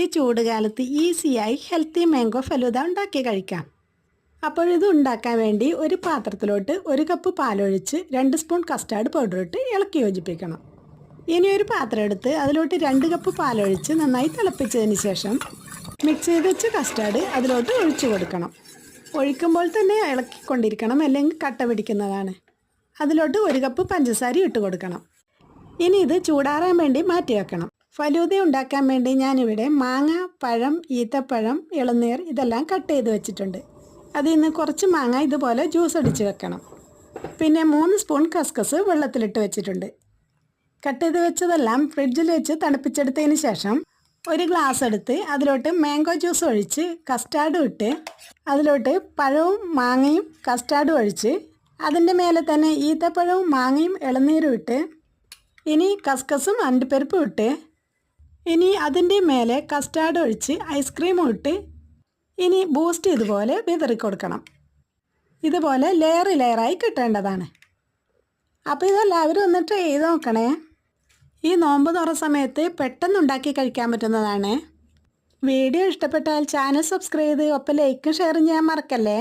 ഈ ചൂടുകാലത്ത് ഈസിയായി healthy mango falooda ഉണ്ടാക്കി കഴിക്കാം. അപ്പോൾ ഇത് ഉണ്ടാക്കാൻ വേണ്ടി ഒരു പാത്രത്തിലോട്ട് 1 കപ്പ് പാലൊഴിച്ച് 2 സ്പൂൺ കസ്റ്റാർഡ് പൗഡർ ഇട്ട് ഇളക്കി യോജിപ്പിക്കണം. ഇനി ഒരു പാത്രം എടുത്ത് അതിലോട്ട് 2 കപ്പ് പാലൊഴിച്ച് നന്നായി തിളപ്പിച്ചതിന് ശേഷം മിക്സ് ചെയ്ത് വെച്ച് കസ്റ്റാർഡ് അതിലോട്ട് ഒഴിച്ചു കൊടുക്കണം. ഒഴിക്കുമ്പോൾ തന്നെ ഇളക്കിക്കൊണ്ടിരിക്കണം, അല്ലെങ്കിൽ കട്ട പിടിക്കുന്നതാണ്. അതിലോട്ട് 1 കപ്പ് പഞ്ചസാര ഇട്ട് കൊടുക്കണം. ഇനി ഇത് ചൂടാറാൻ വേണ്ടി മാറ്റി വെക്കണം. ഫലൂദ ഉണ്ടാക്കാൻ വേണ്ടി ഞാനിവിടെ മാങ്ങ, പഴം, ഈത്തപ്പഴം, ഇളനീർ ഇതെല്ലാം കട്ട് ചെയ്ത് വെച്ചിട്ടുണ്ട്. അതിൽ നിന്ന് കുറച്ച് മാങ്ങ ഇതുപോലെ ജ്യൂസ് അടിച്ച് വെക്കണം. പിന്നെ 3 സ്പൂൺ കസ്കസ് വെള്ളത്തിലിട്ട് വെച്ചിട്ടുണ്ട്. കട്ട് ചെയ്ത് വെച്ചതെല്ലാം ഫ്രിഡ്ജിൽ വെച്ച് തണുപ്പിച്ചെടുത്തതിന് ശേഷം ഒരു ഗ്ലാസ് എടുത്ത് അതിലോട്ട് മാംഗോ ജ്യൂസ് ഒഴിച്ച് കസ്റ്റാർഡും ഇട്ട് അതിലോട്ട് പഴവും മാങ്ങയും കസ്റ്റാർഡും ഒഴിച്ച് അതിൻ്റെ മേലെ തന്നെ ഈത്തപ്പഴവും മാങ്ങയും ഇളനീരും ഇട്ട് ഇനി കസ്കസും അണ്ടിപ്പരിപ്പും ഇട്ട് ഇനി അതിൻ്റെ മേലെ കസ്റ്റാർഡ് ഒഴിച്ച് ഐസ്ക്രീമും ഇട്ട് ഇനി ബൂസ്റ്റ് ഇതുപോലെ വിതറി കൊടുക്കണം. ഇതുപോലെ ലെയറായി കിട്ടേണ്ടതാണ്. അപ്പോൾ ഇതെല്ലാവരും ഒന്ന് ട്രൈ ചെയ്ത് നോക്കണേ. ഈ നോമ്പ് തുറ സമയത്ത് പെട്ടെന്ന് ഉണ്ടാക്കി കഴിക്കാൻ പറ്റുന്നതാണ്. വീഡിയോ ഇഷ്ടപ്പെട്ടാൽ ചാനൽ സബ്സ്ക്രൈബ് ചെയ്ത് ഒപ്പം ലൈക്കും ഷെയറും ചെയ്യാൻ മറക്കല്ലേ.